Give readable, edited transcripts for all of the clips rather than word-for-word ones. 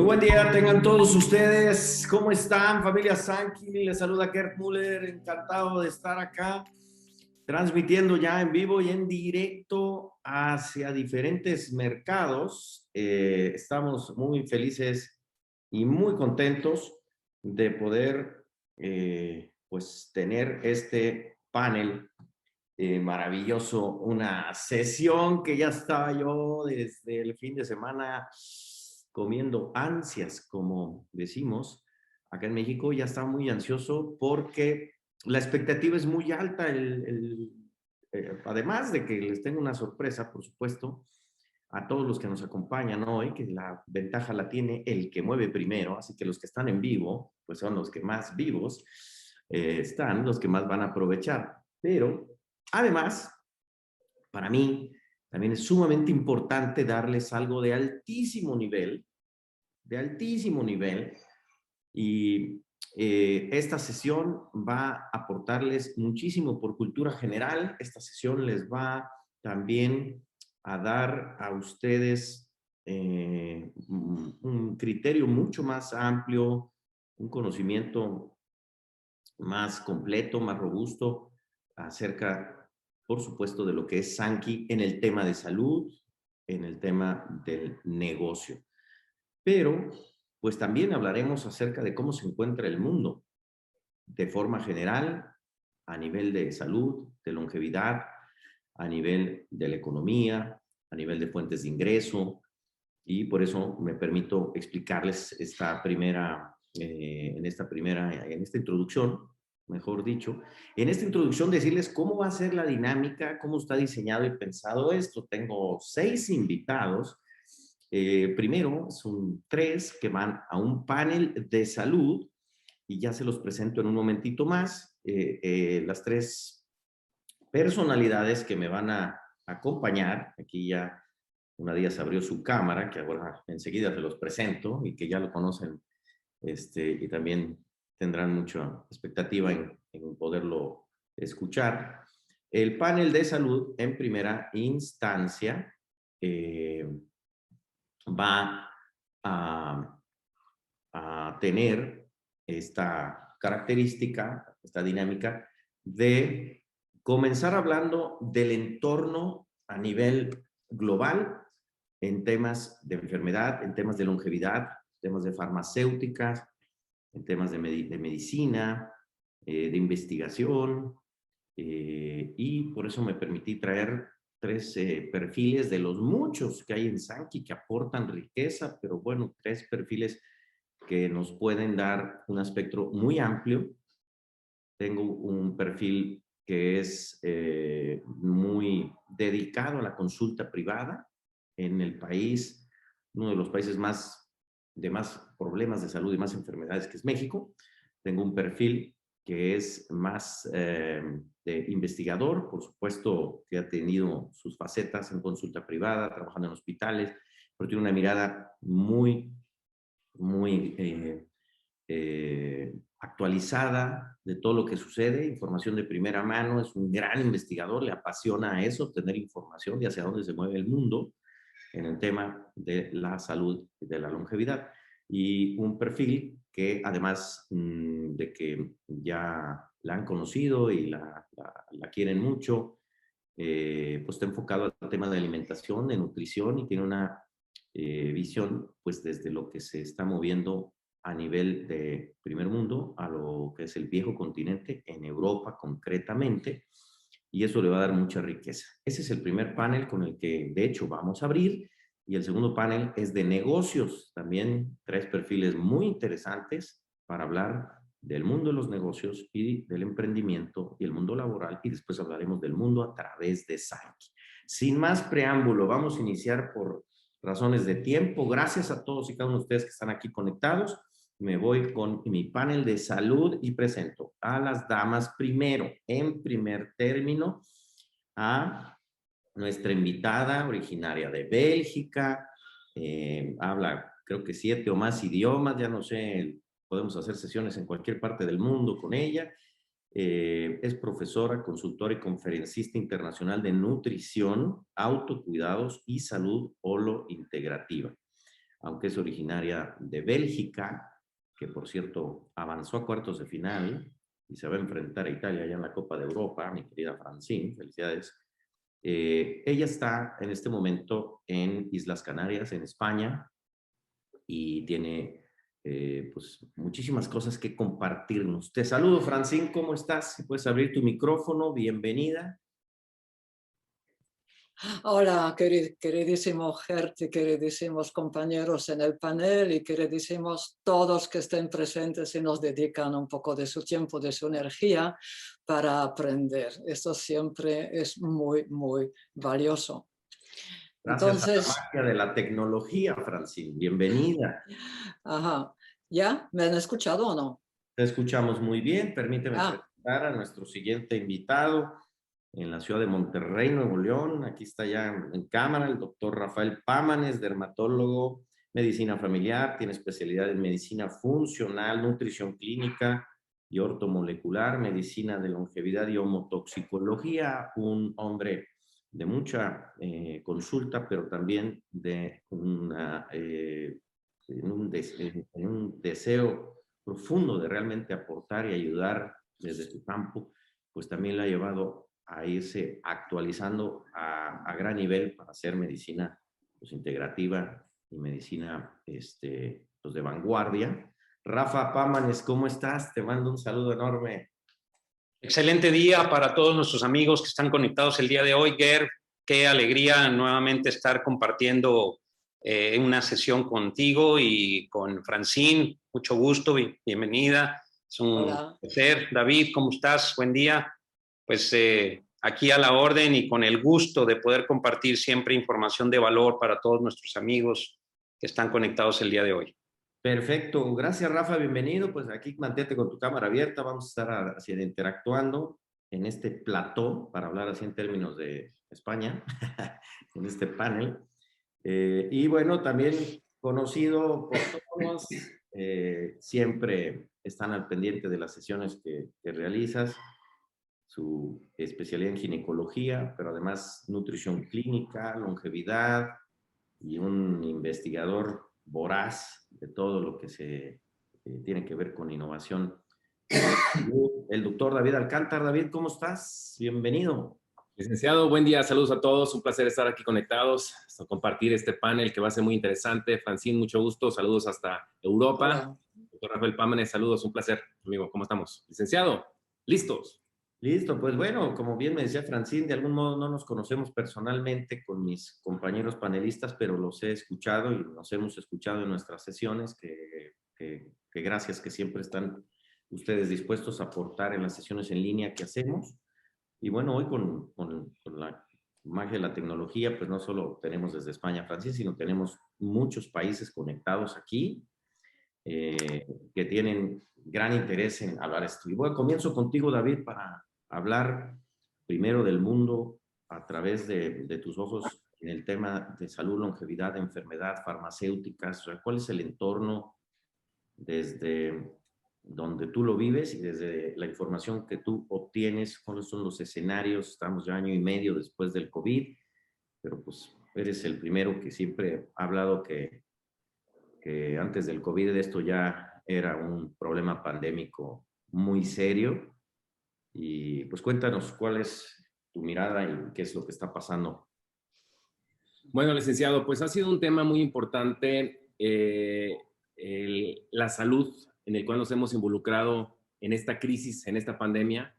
buen día tengan todos ustedes. ¿Cómo están, familia Sankey? Les saluda Kurt Müller, encantado de estar acá, transmitiendo ya en vivo y en directo hacia diferentes mercados. Estamos muy felices y muy contentos de poder pues tener este panel maravilloso, una sesión que ya estaba yo desde el fin de semana comiendo ansias, como decimos acá en México. Ya estaba muy ansioso porque la expectativa es muy alta. Además de que les tengo una sorpresa, por supuesto, a todos los que nos acompañan hoy, que la ventaja la tiene el que mueve primero, así que los que están en vivo, pues son los que más vivos están, los que más van a aprovechar. Pero además, para mí, también es sumamente importante darles algo de altísimo nivel, y esta sesión va a aportarles muchísimo por cultura general. Esta sesión les va también a dar a ustedes un criterio mucho más amplio, un conocimiento más completo, más robusto acerca, por supuesto, de lo que es Sankey en el tema de salud, en el tema del negocio. Pero, pues también hablaremos acerca de cómo se encuentra el mundo de forma general, a nivel de salud, de longevidad, a nivel de la economía, a nivel de fuentes de ingreso, y por eso me permito explicarles en esta introducción, mejor dicho, en esta introducción decirles cómo va a ser la dinámica, cómo está diseñado y pensado esto. Tengo 6 invitados. Primero son 3 que van a un panel de salud y ya se los presento en un momentito más. Las 3 personalidades que me van a acompañar, aquí ya una de ellas abrió su cámara, que ahora enseguida se los presento y que ya lo conocen, y también tendrán mucha expectativa en poderlo escuchar. El panel de salud, en primera instancia, va a, a tener esta característica, esta dinámica de comenzar hablando del entorno a nivel global en temas de enfermedad, en temas de longevidad, temas de farmacéuticas, en temas de medicina, de investigación, y por eso me permití traer 3 perfiles de los muchos que hay en Sankey que aportan riqueza, pero bueno, 3 perfiles que nos pueden dar un espectro muy amplio. Tengo un perfil que es muy dedicado a la consulta privada en el país, uno de los países de más problemas de salud y más enfermedades, que es México. Tengo un perfil que es más de investigador, por supuesto que ha tenido sus facetas en consulta privada, trabajando en hospitales, pero tiene una mirada muy actualizada de todo lo que sucede, información de primera mano. Es un gran investigador, le apasiona eso, tener información de hacia dónde se mueve el mundo en el tema de la salud y de la longevidad. Y un perfil que además de que ya la han conocido y la quieren mucho, pues está enfocado al tema de alimentación, de nutrición, y tiene una visión pues desde lo que se está moviendo a nivel de primer mundo a lo que es el viejo continente, en Europa concretamente, y eso le va a dar mucha riqueza. Ese es el primer panel con el que de hecho vamos a abrir, y el segundo panel es de negocios, también 3 perfiles muy interesantes para hablar del mundo de los negocios y del emprendimiento y el mundo laboral, y después hablaremos del mundo a través de Sankey. Sin más preámbulo, vamos a iniciar por razones de tiempo. Gracias a todos y cada uno de ustedes que están aquí conectados. Me voy con mi panel de salud y presento a las damas primero. En primer término, a nuestra invitada originaria de Bélgica. Habla creo que 7 o más idiomas, ya no sé, podemos hacer sesiones en cualquier parte del mundo con ella. Es profesora, consultora y conferencista internacional de nutrición, autocuidados y salud holointegrativa. aunque es originaria de Bélgica, que por cierto avanzó a cuartos de final y se va a enfrentar a Italia ya en la Copa de Europa, mi querida Francine, felicidades. Ella está en este momento en Islas Canarias, en España, y tiene pues muchísimas cosas que compartirnos. Te saludo, Francine, ¿cómo estás? Si puedes abrir tu micrófono, bienvenida. Hola, queridísimo Gert y queridísimos compañeros en el panel y queridísimos todos que estén presentes y nos dedican un poco de su tiempo, de su energía para aprender. Esto siempre es muy, muy valioso. Gracias a la Entonces, magia de la tecnología, Francine. Bienvenida. ajá, ¿ya? ¿Me han escuchado o no? Te escuchamos muy bien. Permíteme Ah, presentar a nuestro siguiente invitado en la ciudad de Monterrey, Nuevo León. Aquí está ya en cámara el doctor Rafael Pámanes, dermatólogo, medicina familiar, tiene especialidad en medicina funcional, nutrición clínica y ortomolecular, medicina de longevidad y homotoxicología, un hombre de mucha consulta, pero también de en un deseo profundo de realmente aportar y ayudar desde su campo, pues también la ha llevado a irse actualizando a gran nivel para hacer medicina pues, integrativa y medicina pues, de vanguardia. Rafa Pámanes, ¿cómo estás? Te mando un saludo enorme. Excelente día para todos nuestros amigos que están conectados el día de hoy. Ger, qué alegría nuevamente estar compartiendo una sesión contigo y con Francine. Mucho gusto y bienvenida. Es un hola. placer. David, ¿cómo estás? Buen día. Pues aquí a la orden y con el gusto de poder compartir siempre información de valor para todos nuestros amigos que están conectados el día de hoy. Perfecto, gracias Rafa, bienvenido. Pues aquí mantente con tu cámara abierta, vamos a estar así interactuando en este plató, para hablar así en términos de España, en este panel. Y bueno, también conocido por todos, siempre están al pendiente de las sesiones que realizas, su especialidad en ginecología, pero además nutrición clínica, longevidad y un investigador voraz de todo lo que se tiene que ver con innovación. El doctor David Alcántar. David, ¿cómo estás? Bienvenido. Licenciado, buen día, saludos a todos, un placer estar aquí conectados, a compartir este panel que va a ser muy interesante. Francine, mucho gusto, saludos hasta Europa. Hola. Doctor Rafael Pámanes, saludos, un placer, amigo, ¿cómo estamos? Licenciado, listos. Listo, pues bueno, como bien me decía Francine, de algún modo no nos conocemos personalmente con mis compañeros panelistas, pero los he escuchado y nos hemos escuchado en nuestras sesiones, que gracias que siempre están ustedes dispuestos a aportar en las sesiones en línea que hacemos. Y bueno, hoy con la magia de la tecnología, pues no solo tenemos desde España, Francia, sino tenemos muchos países conectados aquí que tienen gran interés en hablar esto. Y bueno, comienzo contigo, David, para hablar primero del mundo a través de tus ojos en el tema de salud, longevidad, enfermedad, farmacéuticas. O sea, ¿cuál es el entorno desde donde tú lo vives y desde la información que tú obtienes? ¿Cuáles son los escenarios? Estamos ya año y medio después del COVID, pero pues eres el primero que siempre ha hablado que antes del COVID esto ya era un problema pandémico muy serio. Y pues cuéntanos cuál es tu mirada y qué es lo que está pasando. Bueno, licenciado, pues ha sido un tema muy importante, la salud en el cual nos hemos involucrado en esta crisis, en esta pandemia,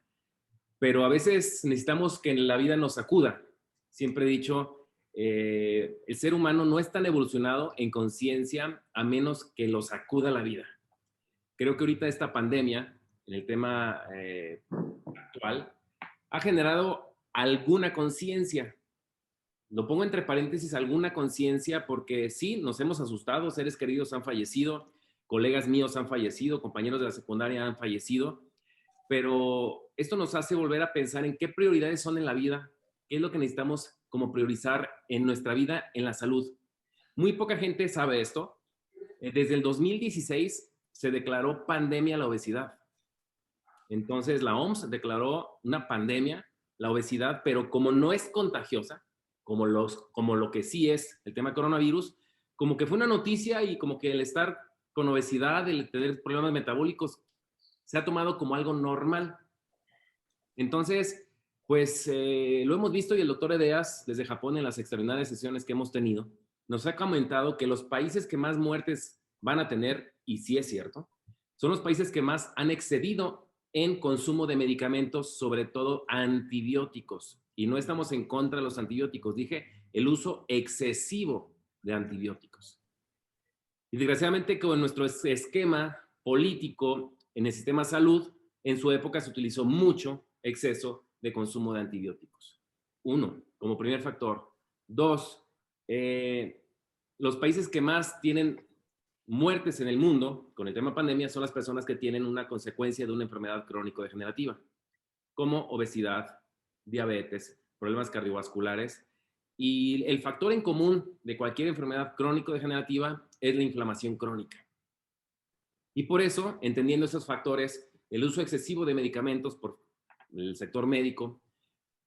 pero a veces necesitamos que la vida nos sacuda. Siempre he dicho, el ser humano no es tan evolucionado en conciencia a menos que lo sacuda la vida. Creo que ahorita esta pandemia, en el tema actual, ha generado alguna conciencia. Lo pongo entre paréntesis, alguna conciencia, porque sí, nos hemos asustado, seres queridos han fallecido, colegas míos han fallecido, compañeros de la secundaria han fallecido, pero esto nos hace volver a pensar en qué prioridades son en la vida, qué es lo que necesitamos como priorizar en nuestra vida, en la salud. Muy poca gente sabe esto. Desde el 2016 se declaró pandemia la obesidad. Entonces la OMS declaró una pandemia, la obesidad, pero como no es contagiosa, como lo que sí es el tema coronavirus, como que fue una noticia y como que el estar con obesidad, el tener problemas metabólicos, se ha tomado como algo normal. Entonces, pues lo hemos visto y el doctor Edeas, desde Japón, en las extraordinarias sesiones que hemos tenido, nos ha comentado que los países que más muertes van a tener, y sí es cierto, son los países que más han excedido en consumo de medicamentos, sobre todo antibióticos. Y no estamos en contra de los antibióticos, dije el uso excesivo de antibióticos. Y desgraciadamente, con nuestro esquema político en el sistema de salud, en su época se utilizó mucho exceso de consumo de antibióticos. 1, como primer factor. 2, los países que más tienen muertes en el mundo con el tema pandemia son las personas que tienen una consecuencia de una enfermedad crónico-degenerativa, como obesidad, diabetes, problemas cardiovasculares. Y el factor en común de cualquier enfermedad crónico-degenerativa es la inflamación crónica. Y por eso, entendiendo esos factores, el uso excesivo de medicamentos por el sector médico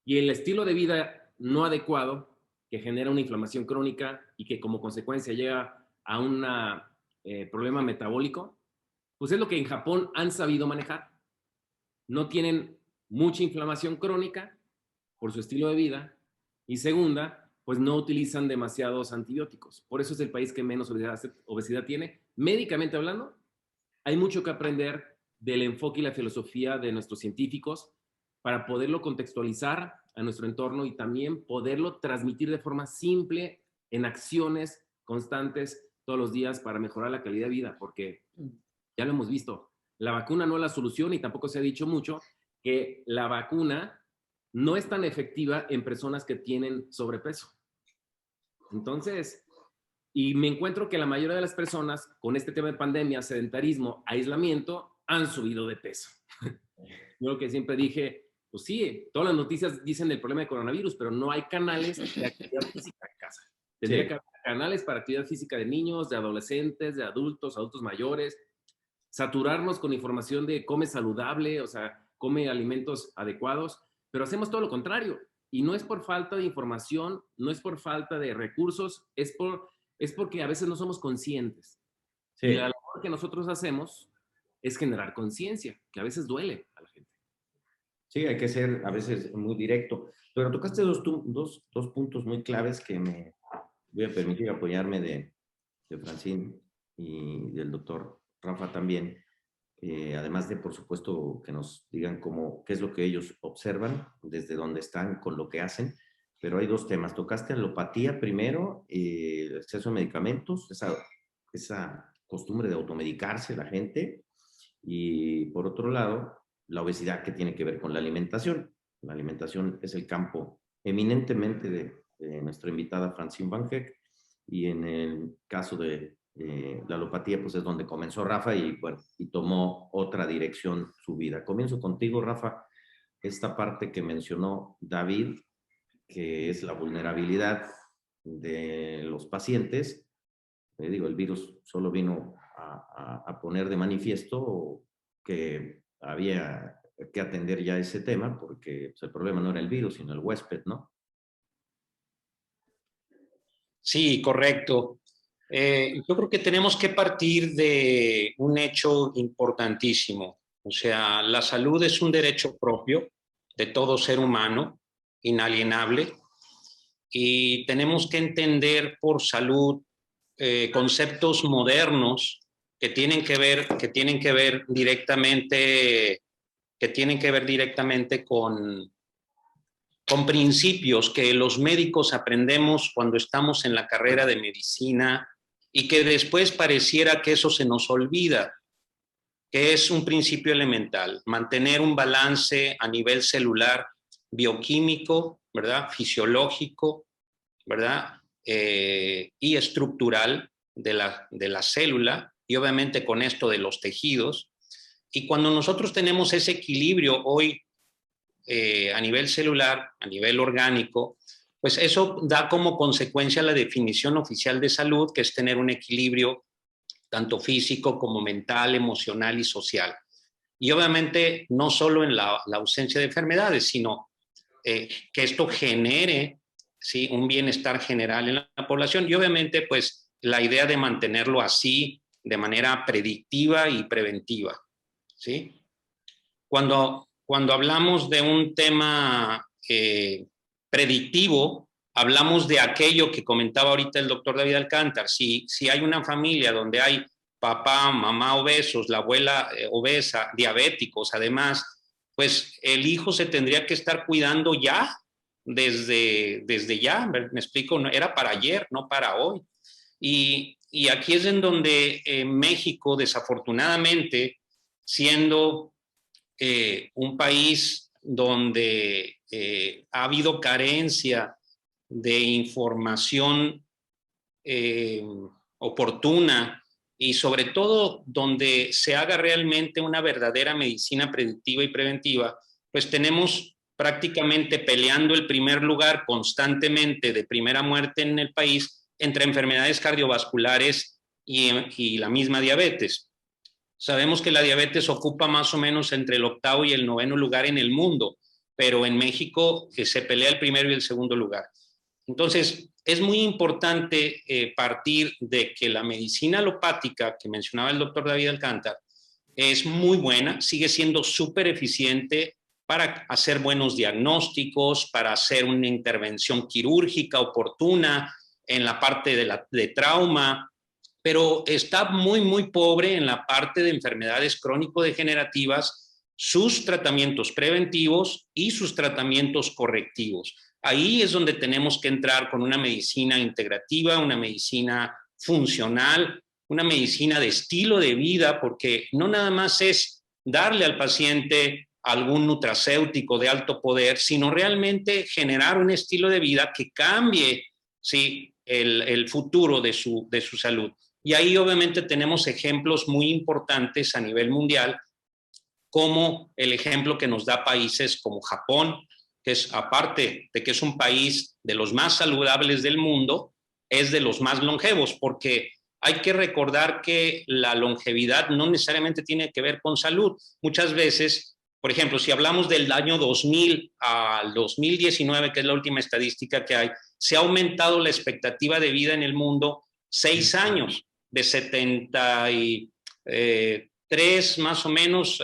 y el estilo de vida no adecuado que genera una inflamación crónica y que como consecuencia llega a un problema metabólico, pues es lo que en Japón han sabido manejar. No tienen mucha inflamación crónica por su estilo de vida y segunda, pues no utilizan demasiados antibióticos. Por eso es el país que menos obesidad tiene. Médicamente hablando, hay mucho que aprender del enfoque y la filosofía de nuestros científicos para poderlo contextualizar a nuestro entorno y también poderlo transmitir de forma simple en acciones constantes todos los días para mejorar la calidad de vida, porque ya lo hemos visto, la vacuna no es la solución y tampoco se ha dicho mucho que la vacuna no es tan efectiva en personas que tienen sobrepeso. Entonces, y me encuentro que la mayoría de las personas con este tema de pandemia, sedentarismo, aislamiento, han subido de peso. Yo lo que siempre dije, pues sí, todas las noticias dicen del problema de coronavirus, pero no hay canales de actividad física en casa. Tendría que haber canales para actividad física de niños, de adolescentes, de adultos, adultos mayores, saturarnos con información de come saludable, o sea, come alimentos adecuados, pero hacemos todo lo contrario. Y no es por falta de información, no es por falta de recursos, es porque a veces no somos conscientes. Sí. Y la labor que nosotros hacemos es generar conciencia, que a veces duele a la gente. Sí, hay que ser a veces muy directo. Pero tocaste dos puntos muy claves que me voy a permitir apoyarme de Francine y del doctor Rafa también. Además de, por supuesto, que nos digan qué es lo que ellos observan, desde dónde están, con lo que hacen. Pero hay dos temas. Tocaste alopatía primero, el exceso de medicamentos, esa costumbre de automedicarse la gente. Y por otro lado, la obesidad que tiene que ver con la alimentación. La alimentación es el campo eminentemente de nuestra invitada Francine Van Heck, y en el caso de la alopatía, pues es donde comenzó Rafa y, bueno, y tomó otra dirección su vida. Comienzo contigo, Rafa, esta parte que mencionó David, que es la vulnerabilidad de los pacientes. El virus solo vino a poner de manifiesto que había que atender ya ese tema, porque pues, el problema no era el virus, sino el huésped, ¿no? Sí, correcto. Yo creo que tenemos que partir de un hecho importantísimo. O sea, la salud es un derecho propio de todo ser humano, inalienable, y tenemos que entender por salud conceptos modernos que tienen que ver directamente con principios que los médicos aprendemos cuando estamos en la carrera de medicina y que después pareciera que eso se nos olvida, que es un principio elemental, mantener un balance a nivel celular, bioquímico, ¿verdad? Fisiológico, ¿verdad? Y estructural de la célula, y obviamente con esto de los tejidos. Y cuando nosotros tenemos ese equilibrio hoy a nivel celular, a nivel orgánico, pues eso da como consecuencia la definición oficial de salud, que es tener un equilibrio tanto físico como mental, emocional y social. Y obviamente no solo en la ausencia de enfermedades, sino que esto genere, ¿sí?, un bienestar general en la población. Y obviamente, pues, la idea de mantenerlo así de manera predictiva y preventiva, ¿sí? Cuando hablamos de un tema predictivo, hablamos de aquello que comentaba ahorita el doctor David Alcántar. Si hay una familia donde hay papá, mamá obesos, la abuela obesa, diabéticos, además, pues el hijo se tendría que estar cuidando ya, desde ya, me explico, era para ayer, no para hoy. Y aquí es en donde México, desafortunadamente, siendo un país donde ha habido carencia de información oportuna y sobre todo donde se haga realmente una verdadera medicina predictiva y preventiva, pues tenemos prácticamente peleando el primer lugar constantemente de primera muerte en el país entre enfermedades cardiovasculares y la misma diabetes. Sabemos que la diabetes ocupa más o menos entre el 8º y el 9º lugar en el mundo, pero en México se pelea el primero y el segundo lugar. Entonces, es muy importante partir de que la medicina alopática que mencionaba el doctor David Alcántar es muy buena, sigue siendo súper eficiente para hacer buenos diagnósticos, para hacer una intervención quirúrgica oportuna en la parte de trauma, pero está muy, muy pobre en la parte de enfermedades crónico-degenerativas, sus tratamientos preventivos y sus tratamientos correctivos. Ahí es donde tenemos que entrar con una medicina integrativa, una medicina funcional, una medicina de estilo de vida, porque no nada más es darle al paciente algún nutracéutico de alto poder, sino realmente generar un estilo de vida que cambie, ¿sí?, el futuro de su salud. Y ahí obviamente tenemos ejemplos muy importantes a nivel mundial, como el ejemplo que nos da países como Japón, que es, aparte de que es un país de los más saludables del mundo, es de los más longevos, porque hay que recordar que la longevidad no necesariamente tiene que ver con salud. Muchas veces, por ejemplo, si hablamos del año 2000 al 2019, que es la última estadística que hay, se ha aumentado la expectativa de vida en el mundo 6 años, de 73 más o menos,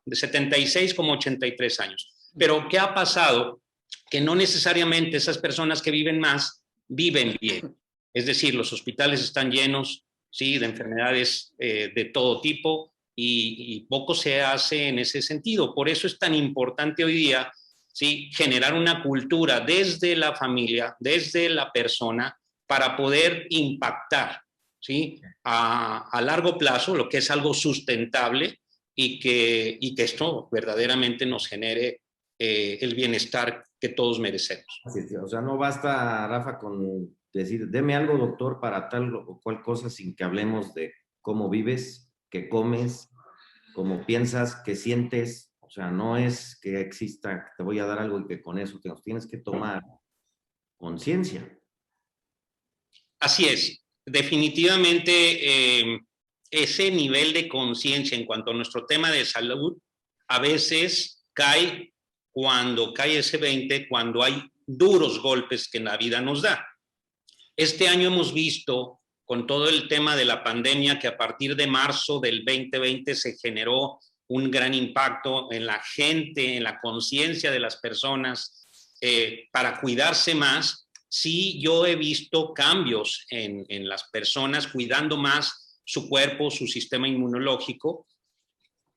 de 76 como 83 años. Pero ¿qué ha pasado? Que no necesariamente esas personas que viven más viven bien. Es decir, los hospitales están llenos, ¿sí?, de enfermedades de todo tipo y poco se hace en ese sentido. Por eso es tan importante hoy día, ¿sí?, generar una cultura desde la familia, desde la persona, para poder impactar, ¿sí?, a largo plazo, lo que es algo sustentable y que esto verdaderamente nos genere el bienestar que todos merecemos. Así es, o sea, no basta, Rafa, con decir, deme algo, doctor, para tal o cual cosa, sin que hablemos de cómo vives, qué comes, cómo piensas, qué sientes. O sea, no es que exista, te voy a dar algo y que con eso tienes que tomar conciencia. Así es, definitivamente ese nivel de conciencia en cuanto a nuestro tema de salud a veces cae cuando cae ese 20, cuando hay duros golpes que la vida nos da. Este año hemos visto con todo el tema de la pandemia que a partir de marzo del 2020 se generó un gran impacto en la gente, en la conciencia de las personas para cuidarse más. Sí, yo he visto cambios en las personas cuidando más su cuerpo, su sistema inmunológico,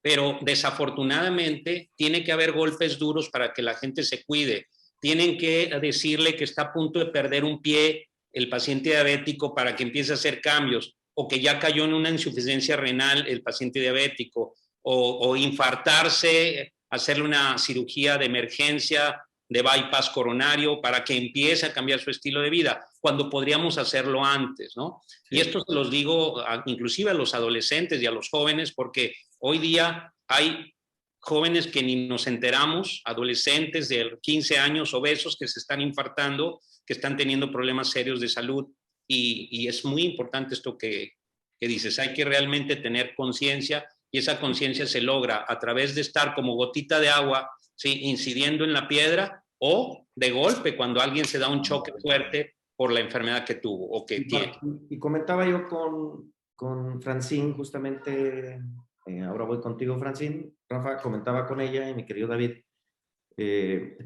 pero desafortunadamente tiene que haber golpes duros para que la gente se cuide. Tienen que decirle que está a punto de perder un pie el paciente diabético para que empiece a hacer cambios, o que ya cayó en una insuficiencia renal el paciente diabético, o infartarse, hacerle una cirugía de emergencia de bypass coronario para que empiece a cambiar su estilo de vida, cuando podríamos hacerlo antes, ¿no? Sí. Y esto se los digo inclusive a los adolescentes y a los jóvenes, porque hoy día hay jóvenes que ni nos enteramos, adolescentes de 15 años obesos que se están infartando, que están teniendo problemas serios de salud, y es muy importante esto que dices, hay que realmente tener conciencia, y esa conciencia se logra a través de estar como gotita de agua, ¿sí?, incidiendo en la piedra, o de golpe cuando alguien se da un choque fuerte por la enfermedad que tuvo o que tiene. Y comentaba yo con Francine, justamente, ahora voy contigo, Francine. Rafa, comentaba con ella y mi querido David,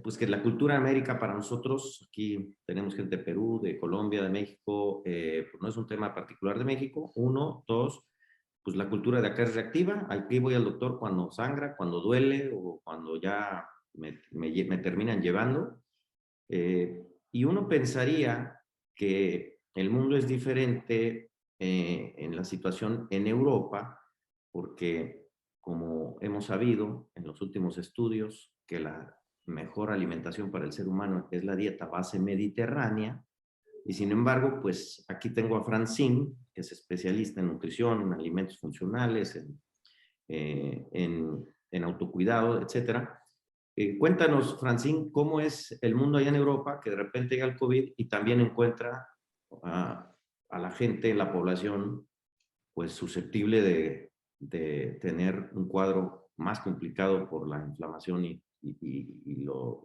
pues que la cultura de América para nosotros, aquí tenemos gente de Perú, de Colombia, de México, pues no es un tema particular de México. Uno, dos, pues la cultura de acá es reactiva. Aquí voy al doctor cuando sangra, cuando duele o cuando ya me terminan llevando. Y uno pensaría que el mundo es diferente en la situación en Europa, porque como hemos sabido en los últimos estudios que la mejor alimentación para el ser humano es la dieta base mediterránea, y sin embargo, pues aquí tengo a Francine, que es especialista en nutrición, en alimentos funcionales, en autocuidado, etcétera. Cuéntanos, Francine, ¿cómo es el mundo allá en Europa que de repente llega el COVID y también encuentra a la gente, la población, pues susceptible de tener un cuadro más complicado por la inflamación y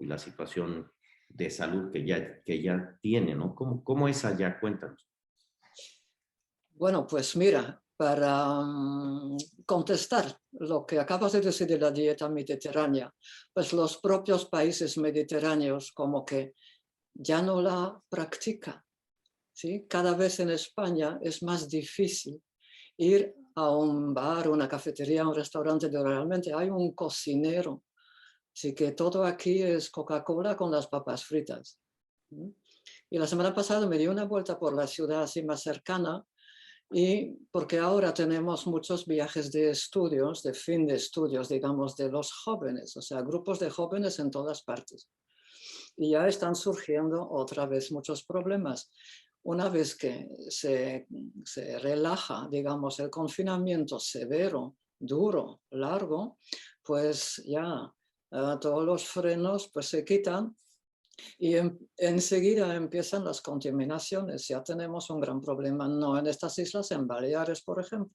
la situación de salud que ya tiene, ¿no? ¿Cómo es allá? Cuéntanos. Bueno, pues mira, para contestar lo que acabas de decir de la dieta mediterránea, pues los propios países mediterráneos como que ya no la practican, ¿sí? Cada vez en España es más difícil ir a un bar, una cafetería, un restaurante donde realmente hay un cocinero. Así que todo aquí es Coca-Cola con las papas fritas. Y la semana pasada me di una vuelta por la ciudad así más cercana, y porque ahora tenemos muchos viajes de estudios, de fin de estudios, digamos, de los jóvenes, o sea, grupos de jóvenes en todas partes. Y ya están surgiendo otra vez muchos problemas. Una vez que se relaja, digamos, el confinamiento severo, duro, largo, pues ya todos los frenos pues se quitan y enseguida empiezan las contaminaciones. Ya tenemos un gran problema, no en estas islas, en Baleares, por ejemplo.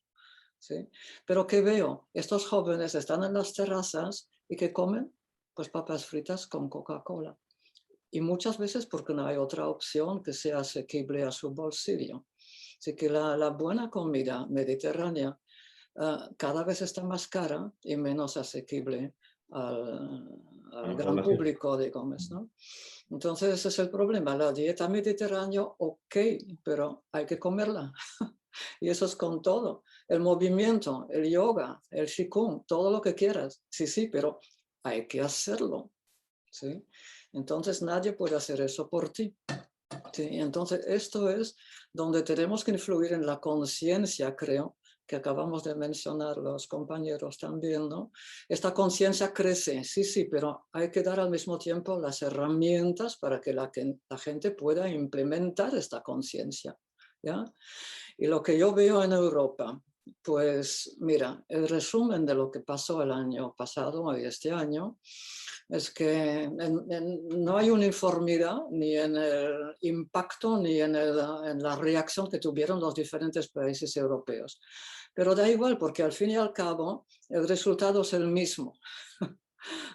¿Sí? Pero ¿qué veo? Estos jóvenes están en las terrazas y ¿qué comen? Pues papas fritas con Coca-Cola. Y muchas veces porque no hay otra opción que sea asequible a su bolsillo. Así que la buena comida mediterránea cada vez está más cara y menos asequible al gran público, digamos, ¿no? Entonces ese es el problema. La dieta mediterránea, ok, pero hay que comerla. Y eso es con todo. El movimiento, el yoga, el qigong, todo lo que quieras. Sí, sí, pero hay que hacerlo. ¿Sí? Entonces nadie puede hacer eso por ti. ¿Sí? Entonces esto es donde tenemos que influir en la conciencia, creo, que acabamos de mencionar los compañeros también, ¿no? Esta conciencia crece, sí, sí, pero hay que dar al mismo tiempo las herramientas para que la gente pueda implementar esta conciencia, ¿ya? Y lo que yo veo en Europa, pues mira, el resumen de lo que pasó el año pasado y este año es que no hay uniformidad ni en el impacto ni en la reacción que tuvieron los diferentes países europeos. Pero da igual, porque al fin y al cabo el resultado es el mismo.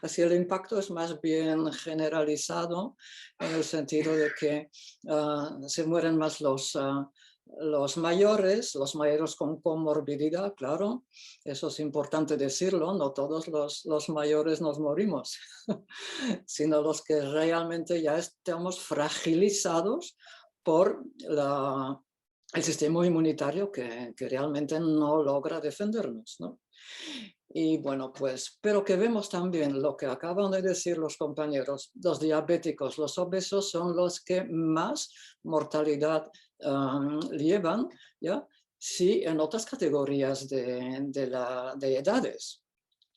Así el impacto es más bien generalizado en el sentido de que se mueren más los mayores con comorbilidad, claro, eso es importante decirlo, no todos los mayores nos morimos, sino los que realmente ya estamos fragilizados por el sistema inmunitario que realmente no logra defendernos, ¿no? Y bueno, pues, pero que vemos también lo que acaban de decir los compañeros, los diabéticos, los obesos son los que más mortalidad llevan, ¿ya? Sí, en otras categorías de edades,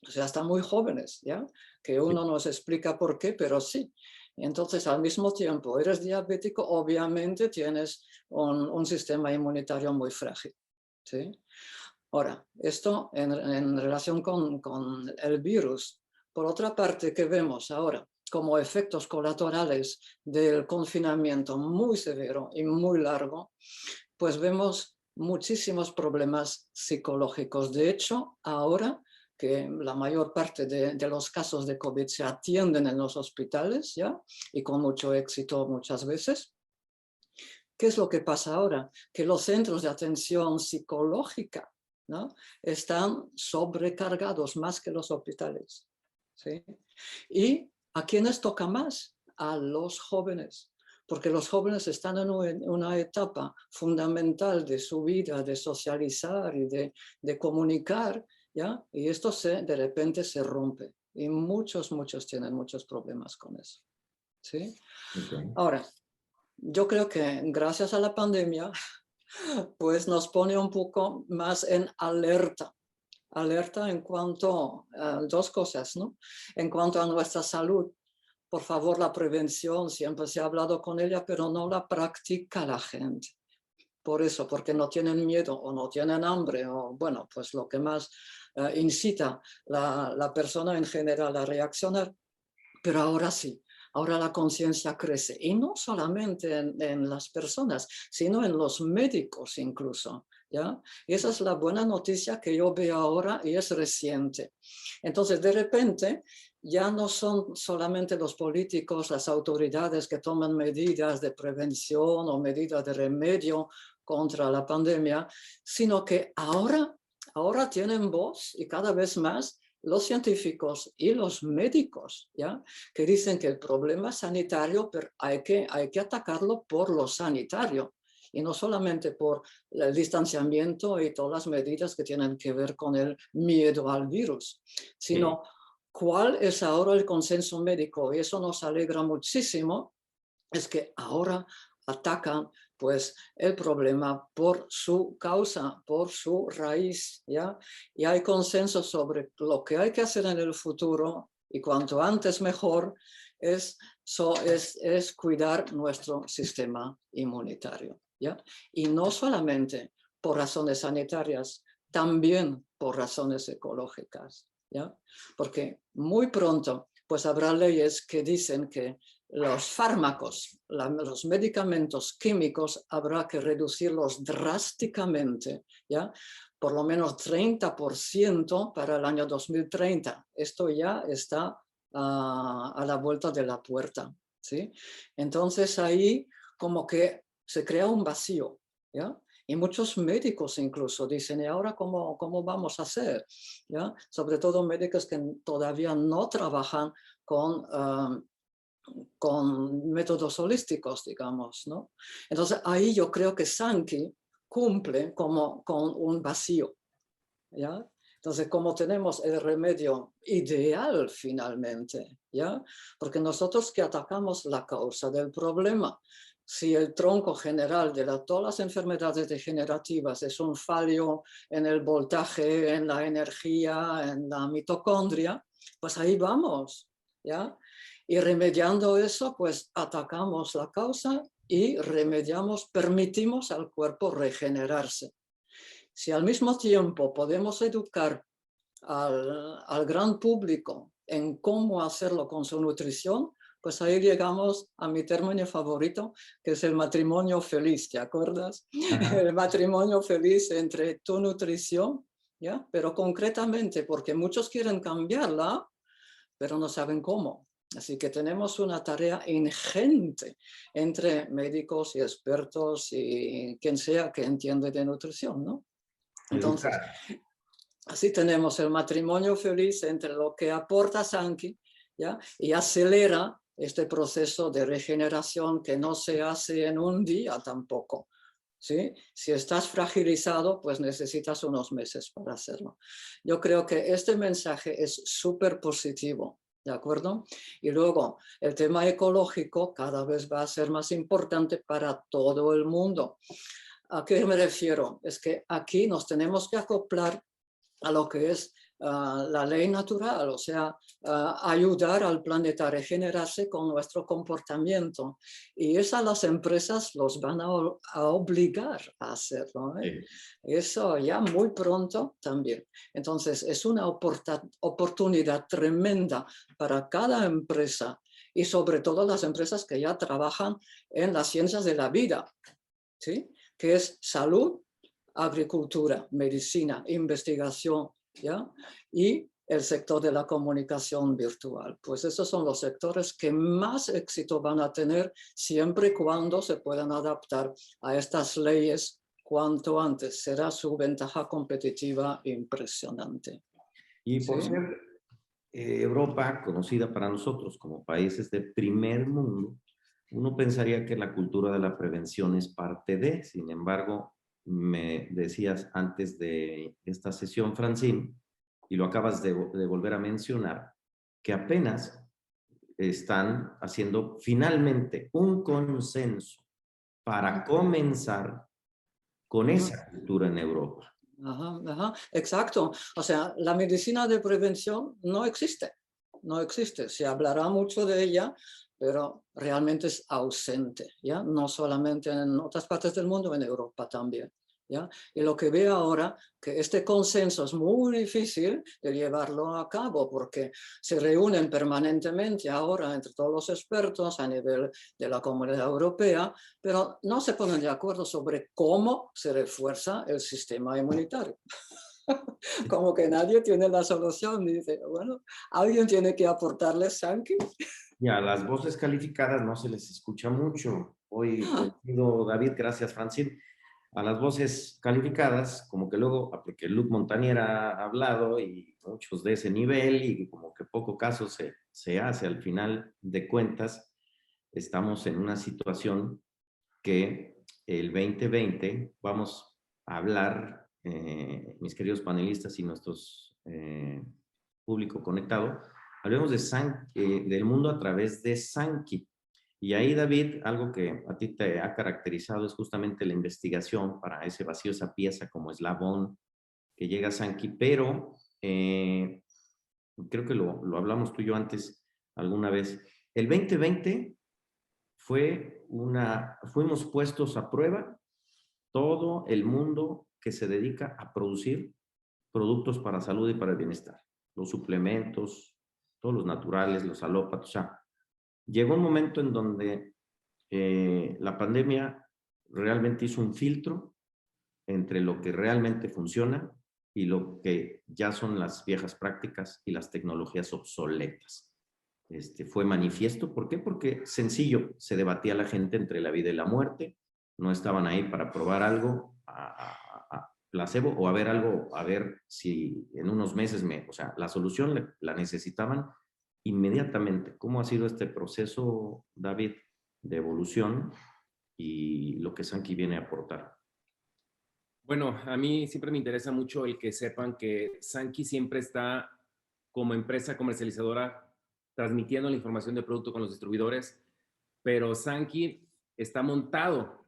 o sea, están muy jóvenes, ¿ya? Que uno nos explica por qué, pero sí. Entonces, al mismo tiempo, eres diabético, obviamente tienes un sistema inmunitario muy frágil, ¿sí? Ahora, esto en relación con el virus. Por otra parte, ¿qué vemos ahora? Como efectos colaterales del confinamiento muy severo y muy largo, pues vemos muchísimos problemas psicológicos. De hecho, ahora que la mayor parte de los casos de COVID se atienden en los hospitales, ¿ya? Y con mucho éxito muchas veces, ¿Qué es lo que pasa ahora? Que los centros de atención psicológica, ¿no?, están sobrecargados más que los hospitales, ¿sí? ¿Y a quiénes toca más? A los jóvenes, porque los jóvenes están en una etapa fundamental de su vida, de socializar y de comunicar, ¿ya? Y esto de repente se rompe. Y muchos tienen muchos problemas con eso, ¿sí? Okay. Ahora, yo creo que gracias a la pandemia, pues nos pone un poco más en alerta. Alerta en cuanto a dos cosas, ¿no? En cuanto a nuestra salud. Por favor, la prevención, siempre se ha hablado con ella, pero no la practica la gente. Por eso, porque no tienen miedo o no tienen hambre, o bueno, pues lo que más incita la persona en general a reaccionar. Pero ahora sí, ahora la conciencia crece. Y no solamente en las personas, sino en los médicos incluso, ¿ya? Y esa es la buena noticia que yo veo ahora y es reciente. Entonces, de repente, ya no son solamente los políticos, las autoridades que toman medidas de prevención o medidas de remedio contra la pandemia, sino que ahora tienen voz y cada vez más los científicos y los médicos, ¿ya?, que dicen que el problema sanitario hay que atacarlo por lo sanitario y no solamente por el distanciamiento y todas las medidas que tienen que ver con el miedo al virus, sino cuál es ahora el consenso médico. Y eso nos alegra muchísimo, es que ahora atacan pues el problema por su causa, por su raíz, ¿ya? Y hay consenso sobre lo que hay que hacer en el futuro, y cuanto antes mejor, es cuidar nuestro sistema inmunitario, ¿ya? Y no solamente por razones sanitarias, también por razones ecológicas, ¿ya? Porque muy pronto pues habrá leyes que dicen que los fármacos, los medicamentos químicos, habrá que reducirlos drásticamente, ¿ya? Por lo menos 30% para el año 2030. Esto ya está a la vuelta de la puerta, ¿sí? Entonces ahí como que se crea un vacío, ¿ya? Y muchos médicos incluso dicen, ¿y ahora cómo vamos a hacer? ¿Ya? Sobre todo médicos que todavía no trabajan con métodos holísticos, digamos, ¿no? Entonces ahí yo creo que Sankey cumple como con un vacío, ¿ya? Entonces, como tenemos el remedio ideal finalmente, ¿ya? Porque nosotros que atacamos la causa del problema, si el tronco general de todas las enfermedades degenerativas es un fallo en el voltaje, en la energía, en la mitocondria, pues ahí vamos, ¿ya? Y remediando eso, pues atacamos la causa y remediamos, permitimos al cuerpo regenerarse. Si al mismo tiempo podemos educar al gran público en cómo hacerlo con su nutrición, pues ahí llegamos a mi término favorito, que es el matrimonio feliz, ¿te acuerdas? El matrimonio feliz entre tu nutrición, ¿ya? Pero concretamente, porque muchos quieren cambiarla, pero no saben cómo. Así que tenemos una tarea ingente entre médicos y expertos y quien sea que entiende de nutrición, ¿no? Entonces, así tenemos el matrimonio feliz entre lo que aporta Sankey, ¿ya? Y acelera este proceso de regeneración que no se hace en un día tampoco, ¿sí? Si estás fragilizado, pues necesitas unos meses para hacerlo. Yo creo que este mensaje es súper positivo, ¿de acuerdo? Y luego, el tema ecológico cada vez va a ser más importante para todo el mundo. ¿A qué me refiero? Es que aquí nos tenemos que acoplar a lo que es la ley natural, o sea, ayudar al planeta a regenerarse con nuestro comportamiento. Y eso las empresas los van a obligar a hacerlo, ¿eh? Eso ya muy pronto también. Entonces, es una oportunidad tremenda para cada empresa y sobre todo las empresas que ya trabajan en las ciencias de la vida, ¿sí? Que es salud, agricultura, medicina, investigación, ¿ya? Y el sector de la comunicación virtual. Pues esos son los sectores que más éxito van a tener siempre y cuando se puedan adaptar a estas leyes cuanto antes. Será su ventaja competitiva impresionante. Y por ¿Sí? ser Europa conocida para nosotros como países de primer mundo, uno pensaría que la cultura de la prevención es parte de. Sin embargo, me decías antes de esta sesión, Francine, y lo acabas de volver a mencionar, que apenas están haciendo finalmente un consenso para comenzar con esa cultura en Europa. Ajá, ajá, exacto. O sea, la medicina de prevención no existe. No existe. Se hablará mucho de ella, pero realmente es ausente, ¿ya? No solamente en otras partes del mundo, en Europa también, ¿ya? Y lo que veo ahora, que este consenso es muy difícil de llevarlo a cabo, porque se reúnen permanentemente ahora entre todos los expertos a nivel de la Comunidad Europea, pero no se ponen de acuerdo sobre cómo se refuerza el sistema inmunitario. Como que nadie tiene la solución. Dice, bueno, alguien tiene que aportarles Sankey. Y a las voces calificadas no se les escucha mucho. Hoy coincido, David, gracias, Francine. A las voces calificadas, como que luego, porque Luc Montagnier ha hablado y muchos de ese nivel, y como que poco caso se hace. Al final de cuentas, estamos en una situación que el 2020 vamos a hablar, mis queridos panelistas y nuestros público conectado, hablemos de del mundo a través de Sankey. Y ahí, David, algo que a ti te ha caracterizado es justamente la investigación para ese vacío, esa pieza como eslabón que llega a Sankey, pero creo que lo hablamos tú y yo antes alguna vez. El 2020 fuimos puestos a prueba todo el mundo que se dedica a producir productos para salud y para el bienestar. Los suplementos, todos los naturales, los alópatos. O sea, llegó un momento en donde la pandemia realmente hizo un filtro entre lo que realmente funciona y lo que ya son las viejas prácticas y las tecnologías obsoletas. Fue manifiesto. ¿Por qué? Porque sencillo, se debatía la gente entre la vida y la muerte, no estaban ahí para probar algo a placebo o a ver algo, a ver si en unos meses o sea, la solución la necesitaban inmediatamente. ¿Cómo ha sido este proceso, David, de evolución y lo que Sankey viene a aportar? Bueno, a mí siempre me interesa mucho el que sepan que Sankey siempre está como empresa comercializadora transmitiendo la información del producto con los distribuidores, pero Sankey está montado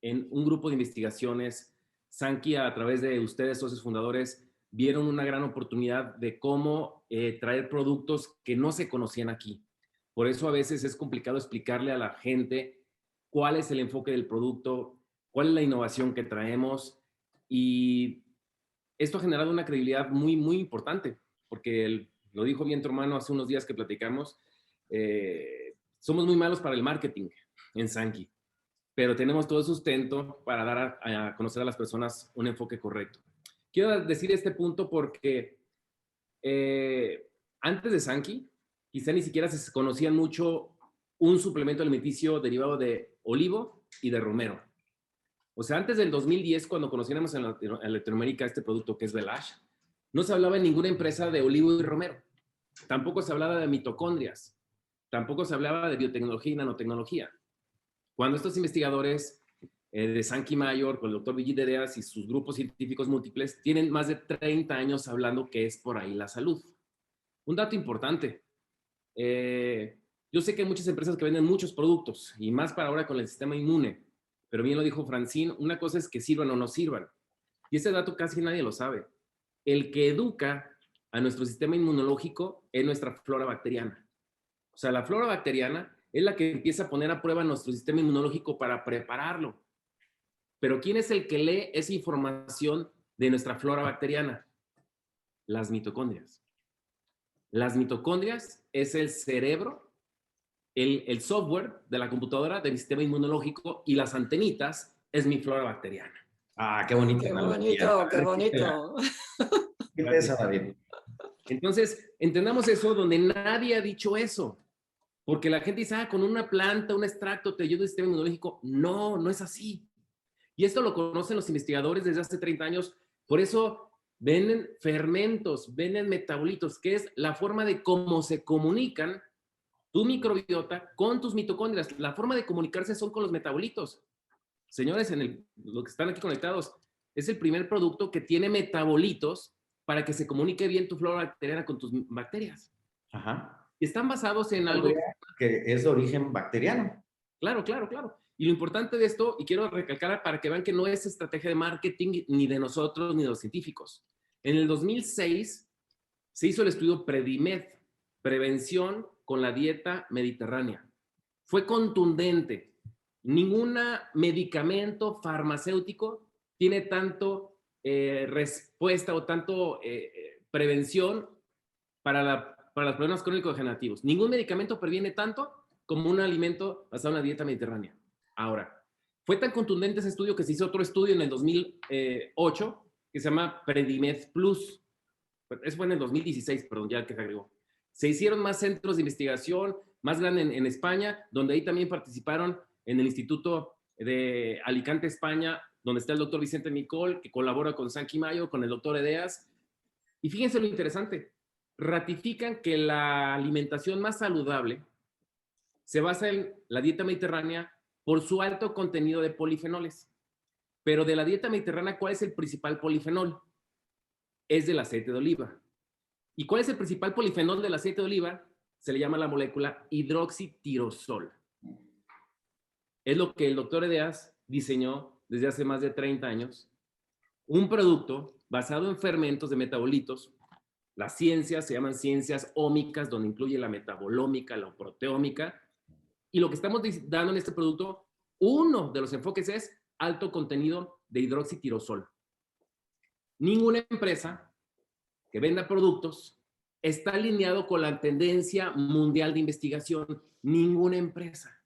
en un grupo de investigaciones. Sankey, a través de ustedes, socios fundadores, vieron una gran oportunidad de cómo traer productos que no se conocían aquí. Por eso a veces es complicado explicarle a la gente cuál es el enfoque del producto, cuál es la innovación que traemos, y esto ha generado una credibilidad muy, muy importante, porque lo dijo bien tu hermano hace unos días que platicamos, somos muy malos para el marketing en Sankey, pero tenemos todo el sustento para dar a conocer a las personas un enfoque correcto. Quiero decir este punto porque antes de Sankey, quizá ni siquiera se conocían mucho un suplemento alimenticio derivado de olivo y de romero. O sea, antes del 2010, cuando conocíamos en Latinoamérica este producto que es Velash, no se hablaba en ninguna empresa de olivo y romero. Tampoco se hablaba de mitocondrias. Tampoco se hablaba de biotecnología y nanotecnología. Cuando estos investigadores de Sankey Mayor, con el doctor Brigitte Deas y sus grupos científicos múltiples, tienen más de 30 años hablando que es por ahí la salud. Un dato importante. Yo sé que hay muchas empresas que venden muchos productos, y más para ahora con el sistema inmune. Pero bien lo dijo Francine, una cosa es que sirvan o no sirvan. Y ese dato casi nadie lo sabe. El que educa a nuestro sistema inmunológico es nuestra flora bacteriana. O sea, la flora bacteriana es la que empieza a poner a prueba nuestro sistema inmunológico para prepararlo. Pero ¿quién es el que lee esa información de nuestra flora bacteriana? Las mitocondrias. Las mitocondrias es el cerebro, el software de la computadora del sistema inmunológico, y las antenitas es mi flora bacteriana. Ah, qué bonito. Qué bonito, qué bonito. ¿Qué pesa, David? Entonces, entendamos eso donde nadie ha dicho eso. Porque la gente dice, con una planta, un extracto te ayuda el sistema inmunológico. No, no es así. Y esto lo conocen los investigadores desde hace 30 años. Por eso venden fermentos, venden metabolitos, que es la forma de cómo se comunican tu microbiota con tus mitocondrias. La forma de comunicarse son con los metabolitos. Señores, los que están aquí conectados, es el primer producto que tiene metabolitos para que se comunique bien tu flora bacteriana con tus bacterias. Ajá. Y están basados en algo que es de origen bacteriano. Claro, claro, claro. Y lo importante de esto, y quiero recalcar para que vean que no es estrategia de marketing ni de nosotros ni de los científicos. En el 2006 se hizo el estudio PREDIMED, prevención con la dieta mediterránea. Fue contundente. Ningún medicamento farmacéutico tiene tanto respuesta o tanto prevención para los problemas crónico-degenerativos. Ningún medicamento previene tanto como un alimento basado en la dieta mediterránea. Ahora, fue tan contundente ese estudio que se hizo otro estudio en el 2008 que se llama PREDIMED Plus. Eso fue en el 2016, perdón, ya que se agregó. Se hicieron más centros de investigación, más grandes en España, donde ahí también participaron en el Instituto de Alicante, España, donde está el doctor Vicente Micol, que colabora con Sanqui Mayo, con el doctor Edeas. Y fíjense lo interesante, ratifican que la alimentación más saludable se basa en la dieta mediterránea por su alto contenido de polifenoles. Pero de la dieta mediterránea, ¿cuál es el principal polifenol? Es del aceite de oliva. ¿Y cuál es el principal polifenol del aceite de oliva? Se le llama la molécula hidroxitirosol. Es lo que el doctor Edeas diseñó desde hace más de 30 años. Un producto basado en fermentos de metabolitos. Las ciencias se llaman ciencias ómicas, donde incluye la metabolómica, la proteómica. Y lo que estamos dando en este producto, uno de los enfoques es alto contenido de hidroxitirosol. Ninguna empresa que venda productos está alineado con la tendencia mundial de investigación. Ninguna empresa.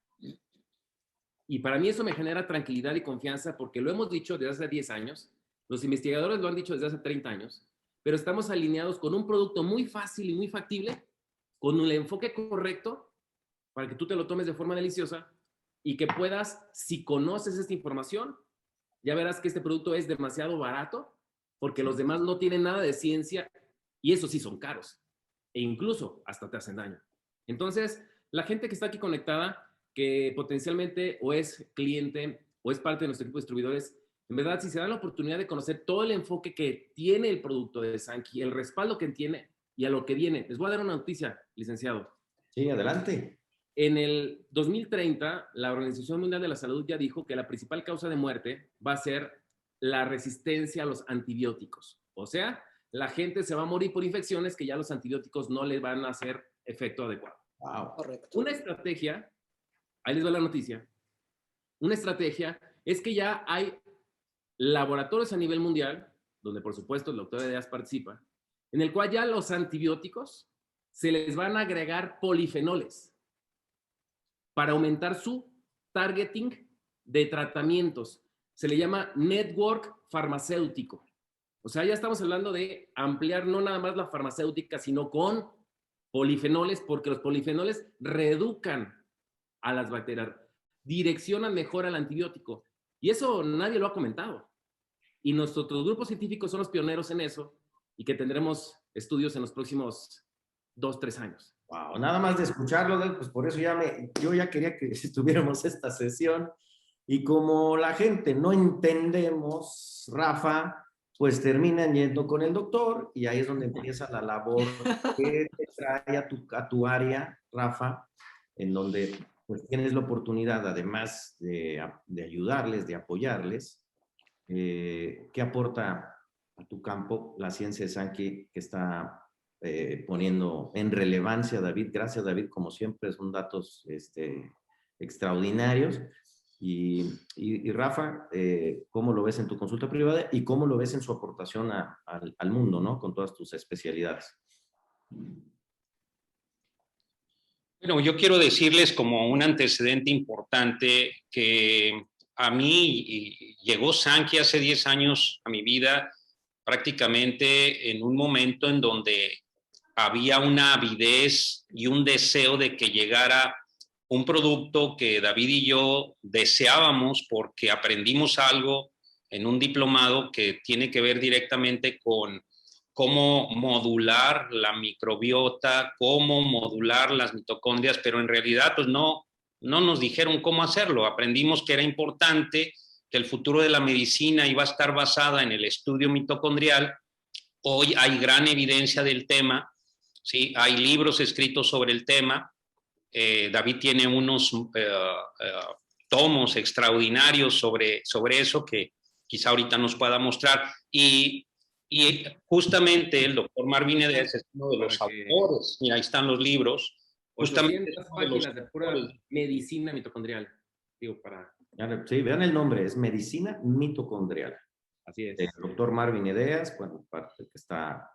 Y para mí eso me genera tranquilidad y confianza porque lo hemos dicho desde hace 10 años, los investigadores lo han dicho desde hace 30 años, pero estamos alineados con un producto muy fácil y muy factible, con el enfoque correcto para que tú te lo tomes de forma deliciosa y que puedas, si conoces esta información, ya verás que este producto es demasiado barato porque los demás no tienen nada de ciencia y esos sí son caros e incluso hasta te hacen daño. Entonces, la gente que está aquí conectada, que potencialmente o es cliente o es parte de nuestro equipo de distribuidores, en verdad, si se dan la oportunidad de conocer todo el enfoque que tiene el producto de Sanqui, el respaldo que tiene y a lo que viene. Les voy a dar una noticia, licenciado. Sí, adelante. En el 2030, la Organización Mundial de la Salud ya dijo que la principal causa de muerte va a ser la resistencia a los antibióticos. O sea, la gente se va a morir por infecciones que ya los antibióticos no les van a hacer efecto adecuado. Wow. Correcto. Una estrategia, ahí les va la noticia, una estrategia es que ya hay laboratorios a nivel mundial, donde por supuesto el doctor Edeas participa, en el cual ya los antibióticos se les van a agregar polifenoles para aumentar su targeting de tratamientos. Se le llama network farmacéutico. O sea, ya estamos hablando de ampliar no nada más la farmacéutica, sino con polifenoles, porque los polifenoles reeducan a las bacterias, direccionan mejor al antibiótico. Y eso nadie lo ha comentado. Y nuestros grupos científicos son los pioneros en eso y que tendremos estudios en los próximos 2-3 años. Wow, nada más de escucharlo, pues por eso yo ya quería que estuviéramos esta sesión. Y como la gente no entendemos, Rafa, pues terminan yendo con el doctor y ahí es donde empieza la labor que te trae a tu área, Rafa, en donde pues tienes la oportunidad, además de ayudarles, de apoyarles, ¿qué aporta a tu campo la ciencia de Sanqui que está poniendo en relevancia, David? Gracias, David, como siempre, son datos extraordinarios. Y Rafa, ¿cómo lo ves en tu consulta privada y cómo lo ves en su aportación al mundo, ¿no? Con todas tus especialidades. Bueno, yo quiero decirles como un antecedente importante que a mí llegó Sanqui hace 10 años a mi vida prácticamente en un momento en donde había una avidez y un deseo de que llegara un producto que David y yo deseábamos porque aprendimos algo en un diplomado que tiene que ver directamente con cómo modular la microbiota, cómo modular las mitocondrias, pero en realidad pues no nos dijeron cómo hacerlo. Aprendimos que era importante, que el futuro de la medicina iba a estar basada en el estudio mitocondrial. Hoy hay gran evidencia del tema, ¿sí? Hay libros escritos sobre el tema. David tiene unos tomos extraordinarios sobre eso que quizá ahorita nos pueda mostrar. Y justamente el doctor Marvin Edes es uno de los autores. Mira, ahí están los libros. Justamente 800 páginas de pura medicina mitocondrial. Digo, para... Sí, vean el nombre, es Medicina Mitocondrial. Así es. El doctor Marvin Edeas, bueno, parte que está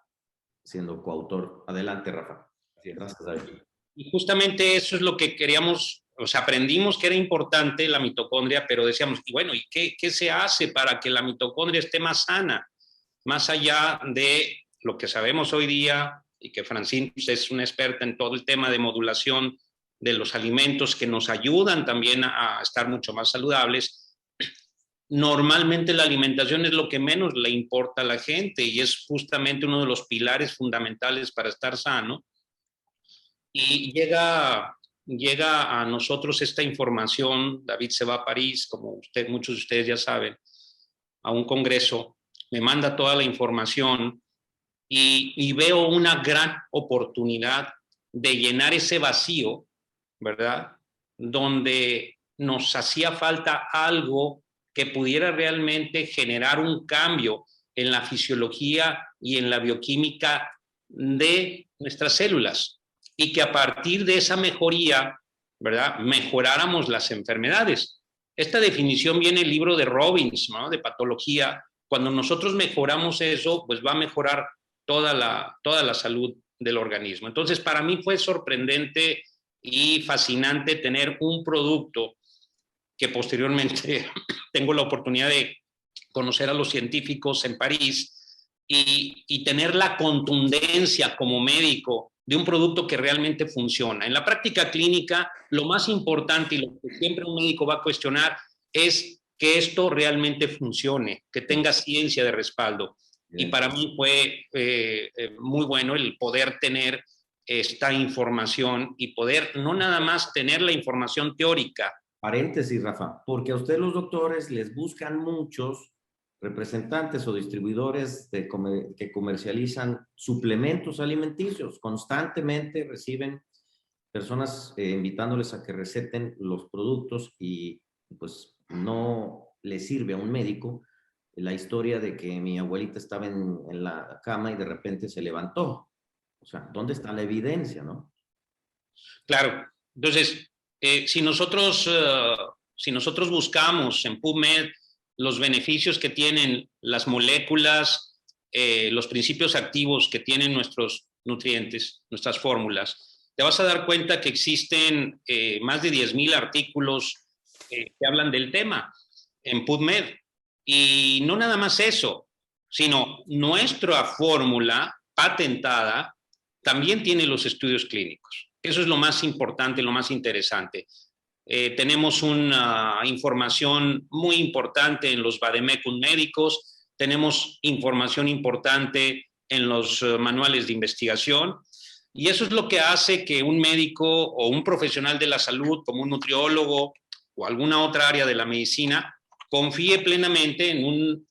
siendo coautor. Adelante, Rafa. Así es. Gracias, David. Y justamente eso es lo que queríamos, o sea, aprendimos que era importante la mitocondria, pero decíamos, y bueno, ¿y qué se hace para que la mitocondria esté más sana? Más allá de lo que sabemos hoy día, y que Francine es una experta en todo el tema de modulación de los alimentos que nos ayudan también a estar mucho más saludables. Normalmente la alimentación es lo que menos le importa a la gente y es justamente uno de los pilares fundamentales para estar sano. Y llega a nosotros esta información. David se va a París, como muchos de ustedes ya saben, a un congreso, me manda toda la información y veo una gran oportunidad de llenar ese vacío, ¿verdad? Donde nos hacía falta algo que pudiera realmente generar un cambio en la fisiología y en la bioquímica de nuestras células y que a partir de esa mejoría, ¿verdad?, mejoráramos las enfermedades. Esta definición viene en el libro de Robbins, ¿no?, de patología. Cuando nosotros mejoramos eso, pues va a mejorar toda la salud del organismo. Entonces, para mí fue sorprendente y fascinante tener un producto que posteriormente tengo la oportunidad de conocer a los científicos en París y tener la contundencia como médico de un producto que realmente funciona. En la práctica clínica, lo más importante y lo que siempre un médico va a cuestionar es que esto realmente funcione, que tenga ciencia de respaldo. Y para mí fue muy bueno el poder tener esta información y poder no nada más tener la información teórica. Paréntesis, Rafa, porque a ustedes los doctores les buscan muchos representantes o distribuidores que comercializan suplementos alimenticios. Constantemente reciben personas invitándoles a que receten los productos y pues no le sirve a un médico la historia de que mi abuelita estaba en la cama y de repente se levantó. O sea, ¿dónde está la evidencia, no? Claro. Entonces, si nosotros buscamos en PubMed los beneficios que tienen las moléculas, los principios activos que tienen nuestros nutrientes, nuestras fórmulas, te vas a dar cuenta que existen más de 10,000 artículos que hablan del tema en PubMed. Y no nada más eso, sino nuestra fórmula patentada también tiene los estudios clínicos. Eso es lo más importante, lo más interesante. Tenemos una información muy importante en los vademecum médicos, tenemos información importante en los manuales de investigación, y eso es lo que hace que un médico o un profesional de la salud, como un nutriólogo o alguna otra área de la medicina, confíe plenamente en un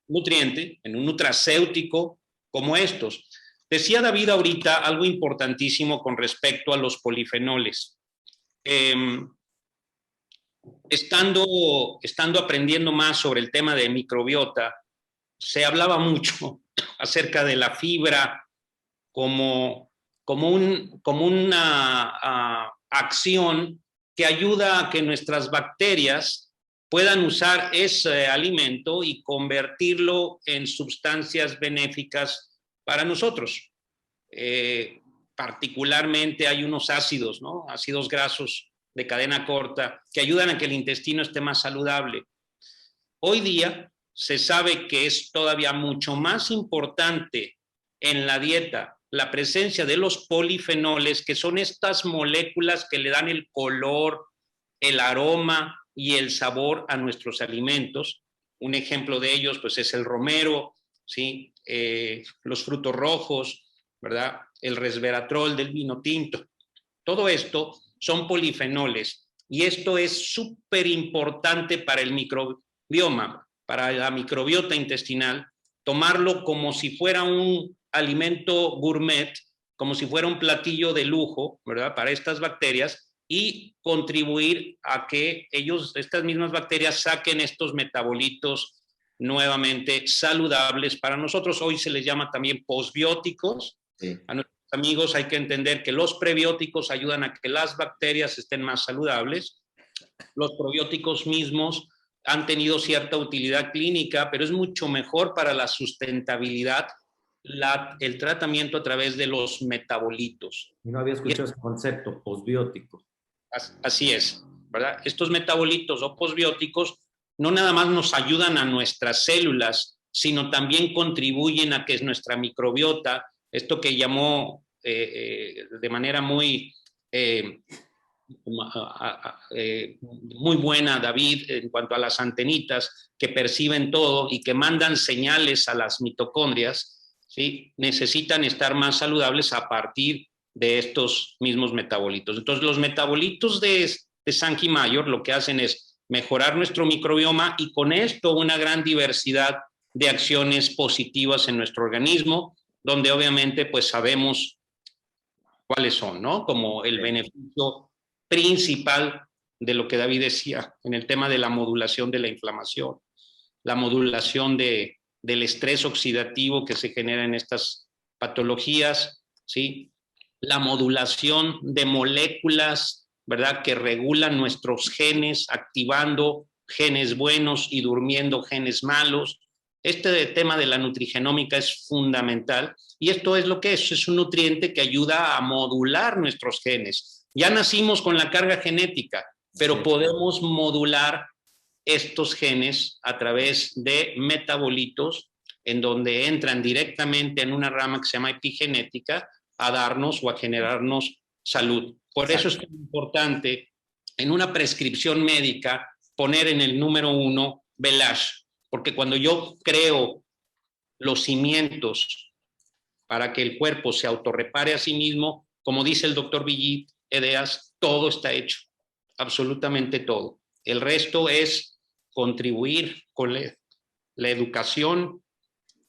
nutriente, en un nutracéutico como estos. Decía David ahorita algo importantísimo con respecto a los polifenoles. Estando aprendiendo más sobre el tema de microbiota, se hablaba mucho acerca de la fibra como una acción que ayuda a que nuestras bacterias puedan usar ese alimento y convertirlo en sustancias benéficas para nosotros. Particularmente hay unos ácidos, ¿no?, ácidos grasos de cadena corta que ayudan a que el intestino esté más saludable. Hoy día se sabe que es todavía mucho más importante en la dieta la presencia de los polifenoles, que son estas moléculas que le dan el color, el aroma y el sabor a nuestros alimentos. Un ejemplo de ellos pues, es el romero, ¿sí? Los frutos rojos, ¿verdad? El resveratrol del vino tinto. Todo esto son polifenoles y esto es súper importante para el microbioma, para la microbiota intestinal, tomarlo como si fuera un alimento gourmet, como si fuera un platillo de lujo, ¿verdad? Para estas bacterias y contribuir a que estas mismas bacterias saquen estos metabolitos nuevamente saludables para nosotros. Hoy se les llama también posbióticos. Sí. A nuestros amigos hay que entender que los prebióticos ayudan a que las bacterias estén más saludables. Los probióticos mismos han tenido cierta utilidad clínica, pero es mucho mejor para la sustentabilidad el tratamiento a través de los metabolitos. No había escuchado ese concepto, posbiótico. Así es, ¿verdad? Estos metabolitos o posbióticos no nada más nos ayudan a nuestras células, sino también contribuyen a que nuestra microbiota, esto que llamó de manera muy buena David en cuanto a las antenitas que perciben todo y que mandan señales a las mitocondrias, ¿sí? Necesitan estar más saludables a partir de estos mismos metabolitos. Entonces, los metabolitos de Sankey Mayor lo que hacen es mejorar nuestro microbioma y con esto una gran diversidad de acciones positivas en nuestro organismo, donde obviamente pues sabemos cuáles son, ¿no? Como el beneficio principal de lo que David decía en el tema de la modulación de la inflamación, la modulación del estrés oxidativo que se genera en estas patologías, ¿sí? La modulación de moléculas, ¿verdad? Que regulan nuestros genes, activando genes buenos y durmiendo genes malos. Este tema de la nutrigenómica es fundamental y esto es lo que es un nutriente que ayuda a modular nuestros genes. Ya nacimos con la carga genética, pero podemos modular estos genes a través de metabolitos en donde entran directamente en una rama que se llama epigenética a darnos o a generarnos salud. Por eso es tan importante en una prescripción médica poner en el número 1 Velage, porque cuando yo creo los cimientos para que el cuerpo se autorrepare a sí mismo, como dice el doctor Villit Edeas, todo está hecho, absolutamente todo. El resto es contribuir con la educación,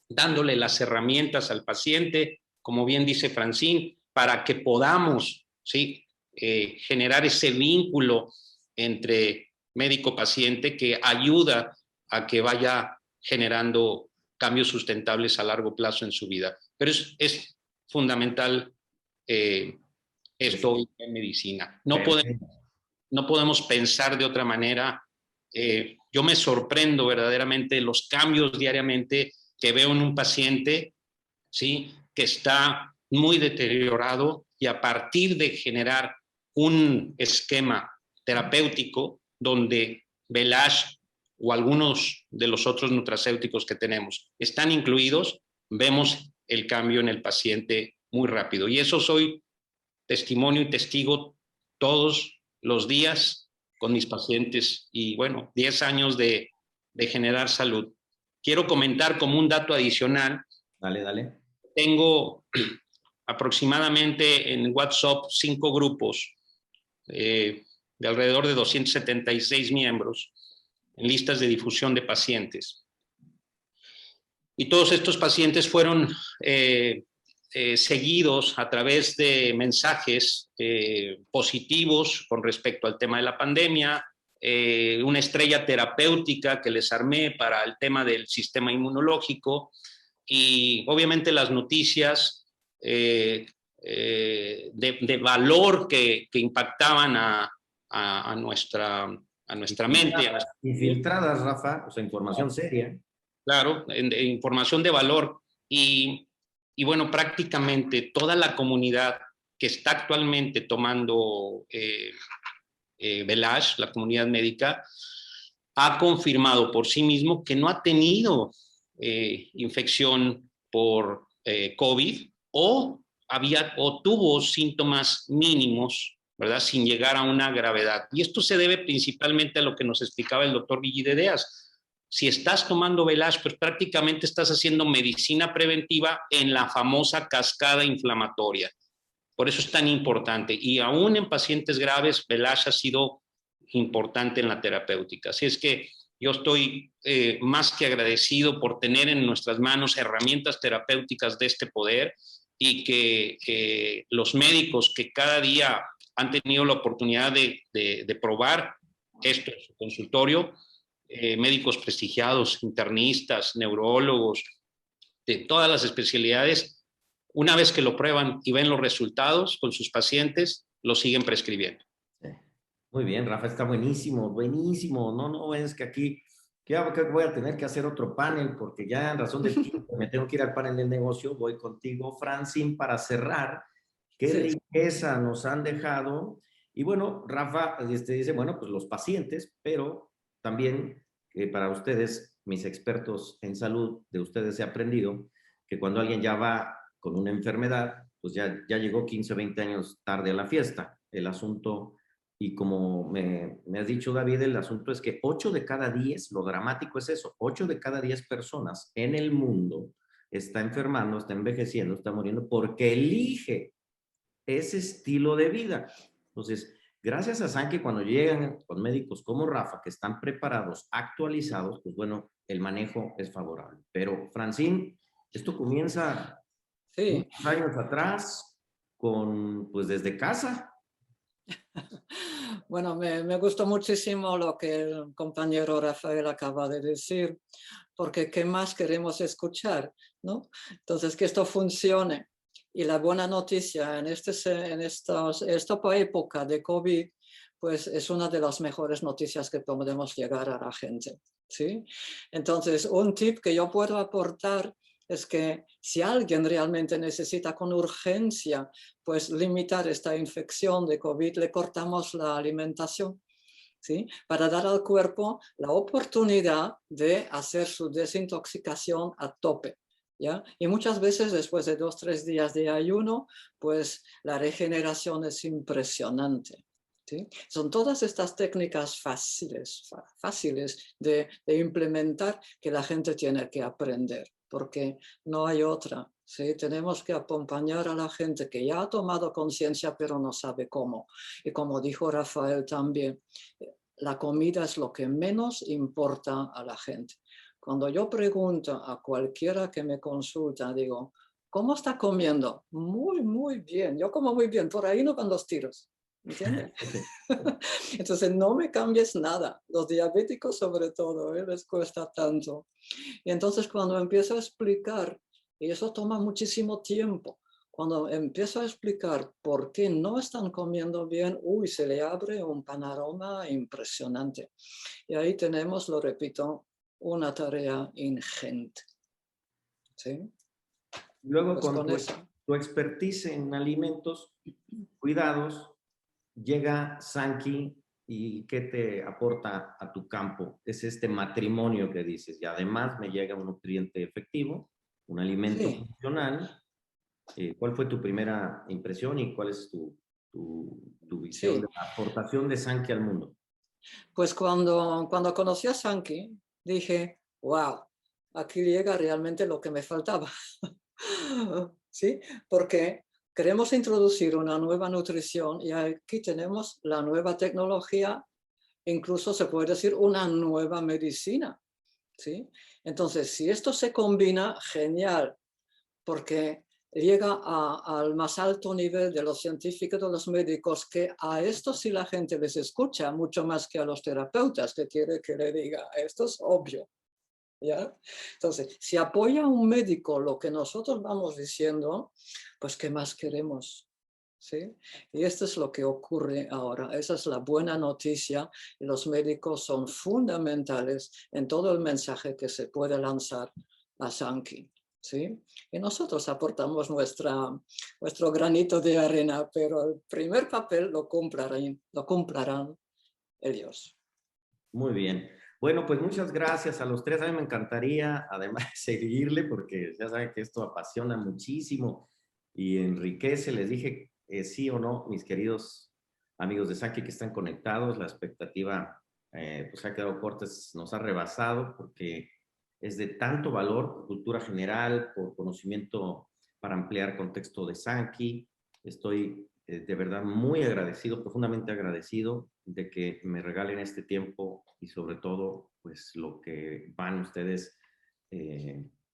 dándole las herramientas al paciente, como bien dice Francine, para que podamos, ¿sí? Generar ese vínculo entre médico-paciente que ayuda a que vaya generando cambios sustentables a largo plazo en su vida. Pero es fundamental esto en medicina. No podemos pensar de otra manera. Yo me sorprendo verdaderamente de los cambios diariamente que veo en un paciente, ¿sí? Que está muy deteriorado y a partir de generar un esquema terapéutico donde Velage o algunos de los otros nutracéuticos que tenemos están incluidos, vemos el cambio en el paciente muy rápido. Y eso soy testimonio y testigo todos los días con mis pacientes y bueno, 10 años de generar salud. Quiero comentar como un dato adicional. Dale. Tengo aproximadamente en WhatsApp 5 grupos de alrededor de 276 miembros en listas de difusión de pacientes. Y todos estos pacientes fueron seguidos a través de mensajes positivos con respecto al tema de la pandemia, una estrella terapéutica que les armé para el tema del sistema inmunológico y obviamente las noticias de valor que impactaban a nuestra mente. Infiltradas, Rafa, o sea, información seria. Claro, información de valor y bueno, prácticamente toda la comunidad que está actualmente tomando Velage, la comunidad médica, ha confirmado por sí mismo que no ha tenido infección por COVID o había o tuvo síntomas mínimos, ¿verdad? Sin llegar a una gravedad. Y esto se debe principalmente a lo que nos explicaba el doctor Villidedeas. Si estás tomando Velash, pues prácticamente estás haciendo medicina preventiva en la famosa cascada inflamatoria. Por eso es tan importante. Y aún en pacientes graves, Velash ha sido importante en la terapéutica. Así es que yo estoy más que agradecido por tener en nuestras manos herramientas terapéuticas de este poder y que los médicos que cada día han tenido la oportunidad de probar esto en su consultorio, médicos prestigiados, internistas, neurólogos, de todas las especialidades, una vez que lo prueban y ven los resultados con sus pacientes, lo siguen prescribiendo. Muy bien, Rafa, está buenísimo, buenísimo. No, es que aquí que voy a tener que hacer otro panel porque ya en razón del tiempo me tengo que ir al panel del negocio. Voy contigo, Francine, para cerrar. ¿Qué riqueza nos han dejado? Y bueno, Rafa dice, bueno, pues los pacientes, pero también para ustedes, mis expertos en salud, de ustedes he aprendido que cuando alguien ya va con una enfermedad, pues ya llegó 15, 20 años tarde a la fiesta. El asunto, y como me has dicho, David, el asunto es que 8 de cada 10, lo dramático es eso, 8 de cada 10 personas en el mundo está enfermando, está envejeciendo, está muriendo porque elige ese estilo de vida. Entonces, gracias a Sankey, cuando llegan con médicos como Rafa, que están preparados, actualizados, pues bueno, el manejo es favorable. Pero, Francine, esto comienza unos años atrás, pues desde casa. Bueno, me gustó muchísimo lo que el compañero Rafael acaba de decir, porque ¿qué más queremos escuchar, ¿no? Entonces, que esto funcione. Y la buena noticia en esta época de COVID, pues es una de las mejores noticias que podemos llegar a la gente, ¿sí? Entonces, un tip que yo puedo aportar es que si alguien realmente necesita con urgencia pues limitar esta infección de COVID, le cortamos la alimentación, ¿sí? Para dar al cuerpo la oportunidad de hacer su desintoxicación a tope, ¿ya? Y muchas veces después de 2 o 3 días de ayuno, pues la regeneración es impresionante. ¿Sí? Son todas estas técnicas fáciles de implementar que la gente tiene que aprender, porque no hay otra. ¿Sí? Tenemos que acompañar a la gente que ya ha tomado conciencia pero no sabe cómo. Y como dijo Rafael también, la comida es lo que menos importa a la gente. Cuando yo pregunto a cualquiera que me consulta, digo, ¿cómo está comiendo? Muy, muy bien. Yo como muy bien. Por ahí no van los tiros. ¿Entiendes? Entonces no me cambies nada. Los diabéticos sobre todo, les cuesta tanto. Y entonces cuando empiezo a explicar, y eso toma muchísimo tiempo, cuando empiezo a explicar por qué no están comiendo bien, se le abre un panorama impresionante. Y ahí tenemos, lo repito, una tarea ingente. ¿Sí? Luego, pues con tu expertise en alimentos, cuidados, llega Sankey y ¿qué te aporta a tu campo? Es este matrimonio que dices, y además me llega un nutriente efectivo, un alimento funcional. ¿Cuál fue tu primera impresión y cuál es tu visión de la aportación de Sankey al mundo? Pues cuando conocí a Sankey, dije, wow, aquí llega realmente lo que me faltaba. ¿Sí? Porque queremos introducir una nueva nutrición y aquí tenemos la nueva tecnología, incluso se puede decir una nueva medicina. ¿Sí? Entonces, si esto se combina, genial, porque llega al más alto nivel de los científicos, de los médicos, que a esto sí la gente les escucha, mucho más que a los terapeutas, que quiere que le diga, esto es obvio. ¿Ya? Entonces, si apoya a un médico lo que nosotros vamos diciendo, pues ¿qué más queremos? ¿Sí? Y esto es lo que ocurre ahora. Esa es la buena noticia. Y los médicos son fundamentales en todo el mensaje que se puede lanzar a Sankey. ¿Sí? Y nosotros aportamos nuestro granito de arena, pero el primer papel lo cumplirán ellos. Muy bien. Bueno, pues muchas gracias a los tres. A mí me encantaría, además, seguirle, porque ya saben que esto apasiona muchísimo. y enriquece. Les dije sí o no, mis queridos amigos de Sankey que están conectados. La expectativa pues ha quedado corta, nos ha rebasado porque es de tanto valor por cultura general, por conocimiento para ampliar contexto de Sankey. Estoy de verdad muy agradecido, profundamente agradecido de que me regalen este tiempo y sobre todo pues lo que van ustedes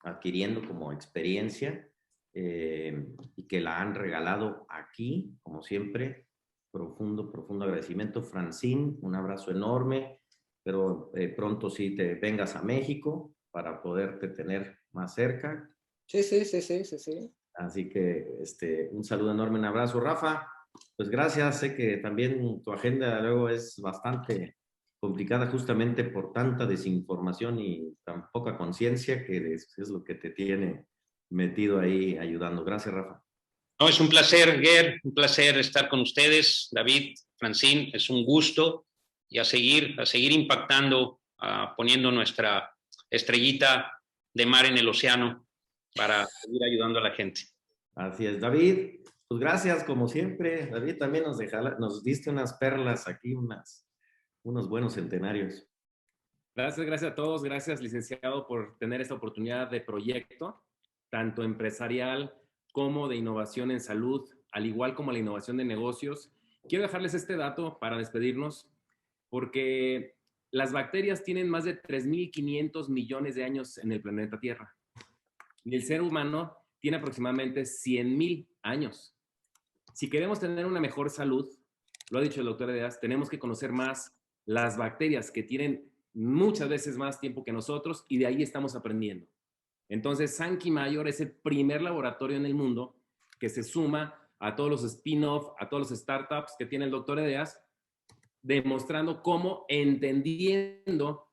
adquiriendo como experiencia y que la han regalado aquí, como siempre. Profundo, profundo agradecimiento. Francine, un abrazo enorme, pero pronto sí te vengas a México para poderte tener más cerca. Sí, sí, sí, sí, sí, sí. Así que un saludo enorme, un abrazo. Rafa, pues gracias. Sé que también tu agenda luego es bastante complicada justamente por tanta desinformación y tan poca conciencia que es lo que te tiene metido ahí ayudando. Gracias, Rafa. No, es un placer, Ger, un placer estar con ustedes, David, Francine, es un gusto y a seguir impactando, poniendo nuestra estrellita de mar en el océano para seguir ayudando a la gente. Así es, David. Pues gracias, como siempre. David también nos diste unas perlas aquí, unos buenos centenarios. Gracias a todos. Gracias, licenciado, por tener esta oportunidad de proyecto, tanto empresarial como de innovación en salud, al igual como la innovación de negocios. Quiero dejarles este dato para despedirnos, porque las bacterias tienen más de 3.500 millones de años en el planeta Tierra. Y el ser humano tiene aproximadamente 100.000 años. Si queremos tener una mejor salud, lo ha dicho el doctor Edeas, tenemos que conocer más las bacterias que tienen muchas veces más tiempo que nosotros y de ahí estamos aprendiendo. Entonces, Sankey Mayor es el primer laboratorio en el mundo que se suma a todos los spin-off, a todos los startups que tiene el doctor Edeas, demostrando cómo, entendiendo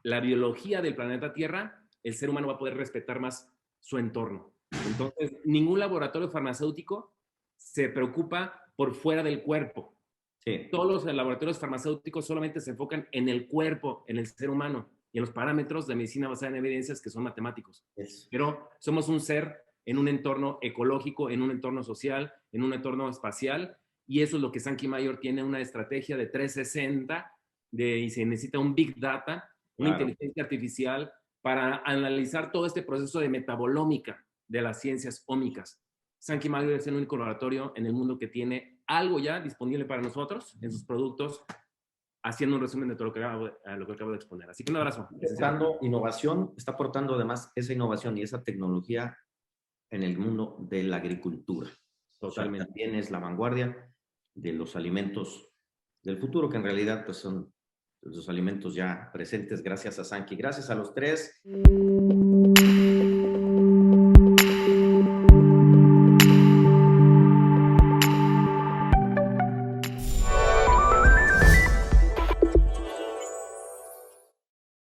la biología del planeta Tierra, el ser humano va a poder respetar más su entorno. Entonces, ningún laboratorio farmacéutico se preocupa por fuera del cuerpo. Sí. Todos los laboratorios farmacéuticos solamente se enfocan en el cuerpo, en el ser humano y en los parámetros de medicina basada en evidencias que son matemáticos. Yes. Pero somos un ser en un entorno ecológico, en un entorno social, en un entorno espacial, y eso es lo que Sankey Mayor tiene, una estrategia de 360, y se necesita un Big Data, una inteligencia artificial para analizar todo este proceso de metabolómica de las ciencias ómicas. Sankey Mayor es el único laboratorio en el mundo que tiene algo ya disponible para nosotros en sus productos, haciendo un resumen de todo lo que acabo de exponer. Así que un abrazo. Aportando innovación, está aportando además esa innovación y esa tecnología en el mundo de la agricultura. Totalmente. O sea, también es la vanguardia de los alimentos del futuro, que en realidad pues, son los alimentos ya presentes gracias a Sankey. Gracias a los tres.